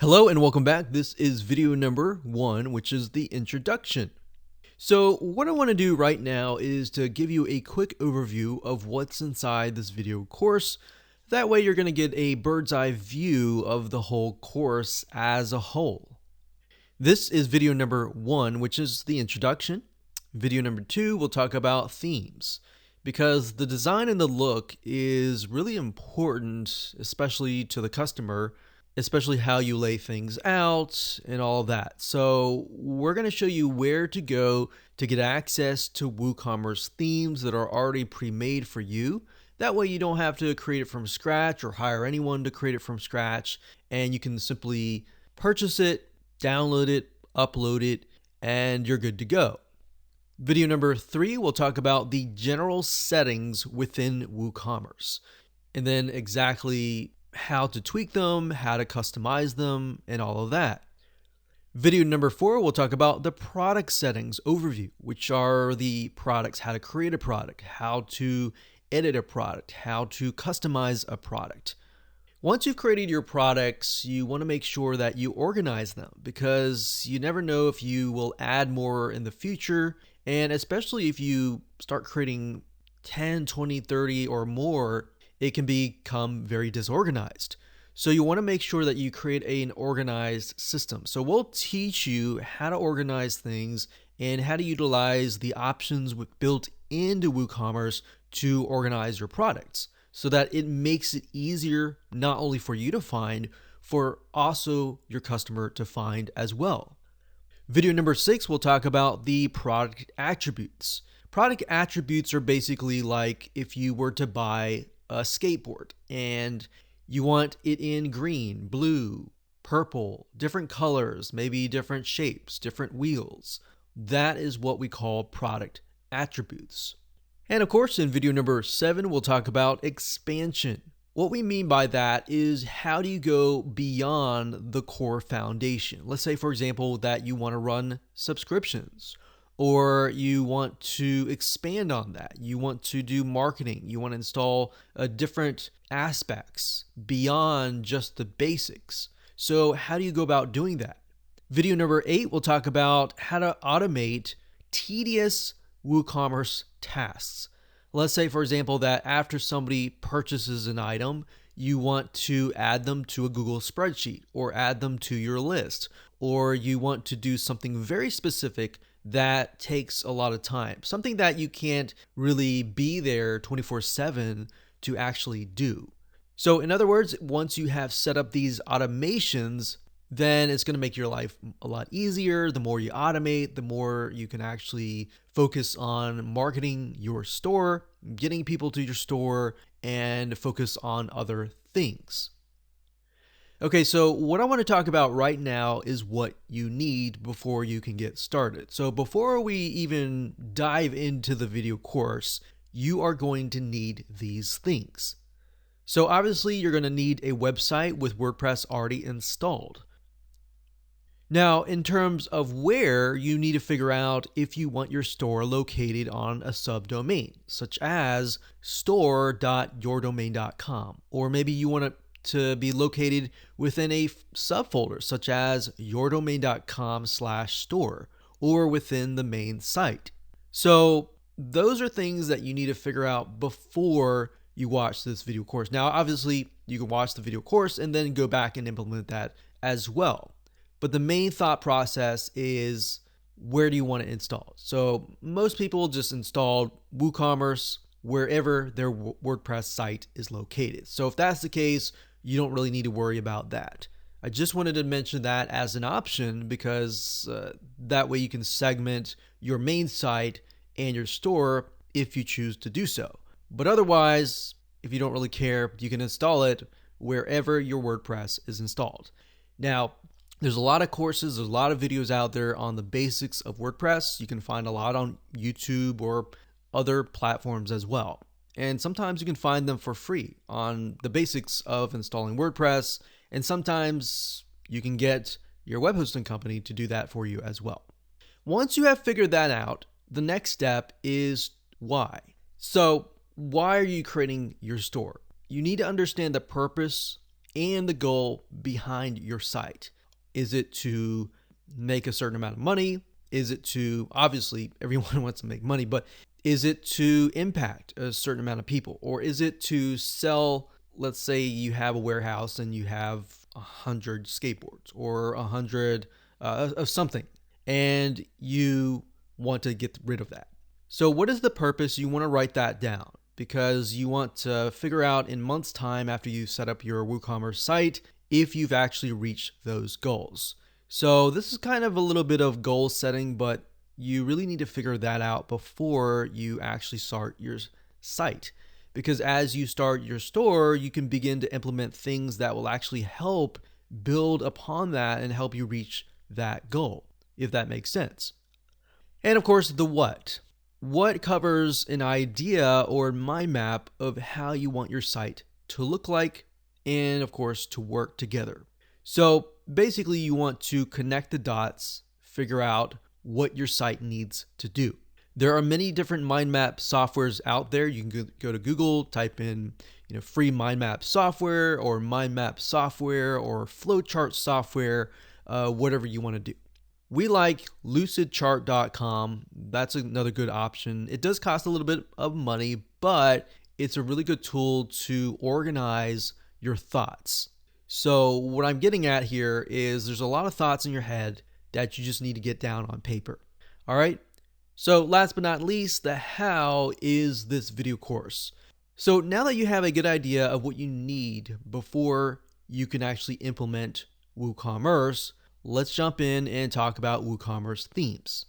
Hello and welcome back. This is video number 1, which is the introduction. So what I want to do right now is to give you a quick overview of what's inside this video course. That way you're going to get a bird's eye view of the whole course as a whole. This is video number 1, which is the introduction. Video number 2, we'll talk about themes, because the design and the look is really important, especially to the customer, especially how you lay things out and all of that. So we're going to show you where to go to get access to WooCommerce themes that are already pre-made for you. That way you don't have to create it from scratch or hire anyone to create it from scratch, and you can simply purchase it, download it, upload it, and you're good to go. Video number 3, we'll talk about the general settings within WooCommerce, and then exactly how to tweak them, how to customize them, and all of that. Video number 4, we'll talk about the product settings overview, which are the products, how to create a product, how to edit a product, how to customize a product. Once you've created your products, you want to make sure that you organize them, because you never know if you will add more in the future, and especially if you start creating 10, 20, 30 or more, it can become very disorganized. So you want to make sure that you create an organized system. So we'll teach you how to organize things and how to utilize the options built into WooCommerce to organize your products, so that it makes it easier not only for you to find, for also your customer to find as well. Video number 6, we'll talk about the product attributes. Product attributes are basically like if you were to buy a skateboard and you want it in green, blue, purple, different colors, maybe different shapes, different wheels. That is what we call product attributes. And of course, in video number 7, we'll talk about expansion. What we mean by that is, how do you go beyond the core foundation? Let's say, for example, that you want to run subscriptions, or you want to expand on that. You want to do marketing. You want to install different aspects beyond just the basics. So how do you go about doing that? Video number 8, we'll talk about how to automate tedious WooCommerce tasks. Let's say, for example, that after somebody purchases an item, you want to add them to a Google spreadsheet or add them to your list, or you want to do something very specific that takes a lot of time, something that you can't really be there 24/7 to actually do. So in other words, once you have set up these automations, then it's going to make your life a lot easier. The more you automate, the more you can actually focus on marketing your store, getting people to your store, and focus on other things. Okay, so what I want to talk about right now is what you need before you can get started. So before we even dive into the video course, you are going to need these things. So obviously you're going to need a website with WordPress already installed. Now, in terms of where, you need to figure out if you want your store located on a subdomain, such as store.yourdomain.com, or maybe you want it to be located within a subfolder, such as yourdomain.com/store, or within the main site. So those are things that you need to figure out before you watch this video course. Now, obviously, you can watch the video course and then go back and implement that as well. But the main thought process is, where do you want to install? So most people just install WooCommerce wherever their WordPress site is located. So if that's the case, you don't really need to worry about that. I just wanted to mention that as an option, because that way you can segment your main site and your store if you choose to do so. But otherwise, if you don't really care, you can install it wherever your WordPress is installed. Now, there's a lot of courses, there's a lot of videos out there on the basics of WordPress. You can find a lot on YouTube or other platforms as well. And sometimes you can find them for free on the basics of installing WordPress. And sometimes you can get your web hosting company to do that for you as well. Once you have figured that out, the next step is why. So why are you creating your store? You need to understand the purpose and the goal behind your site. Is it to make a certain amount of money? Is it to, obviously, everyone wants to make money, but is it to impact a certain amount of people? Or is it to sell, let's say you have a warehouse and you have 100 skateboards or 100 of something, and you want to get rid of that. So what is the purpose? You want to write that down because you want to figure out in months' time after you set up your WooCommerce site if you've actually reached those goals. So this is kind of a little bit of goal setting, but you really need to figure that out before you actually start your site. Because as you start your store, you can begin to implement things that will actually help build upon that and help you reach that goal, if that makes sense. And of course, the what. What covers an idea or mind map of how you want your site to look like and, of course, to work together. So basically, you want to connect the dots, figure out what your site needs to do. There are many different mind map softwares out there. You can go to Google, type in free mind map software or mind map software or flowchart software, whatever you want to do. We like lucidchart.com. That's another good option. It does cost a little bit of money, but it's a really good tool to organize your thoughts. So what I'm getting at here is there's a lot of thoughts in your head that you just need to get down on paper. All right. So last but not least, the how is this video course. So now that you have a good idea of what you need before you can actually implement WooCommerce, let's jump in and talk about WooCommerce themes.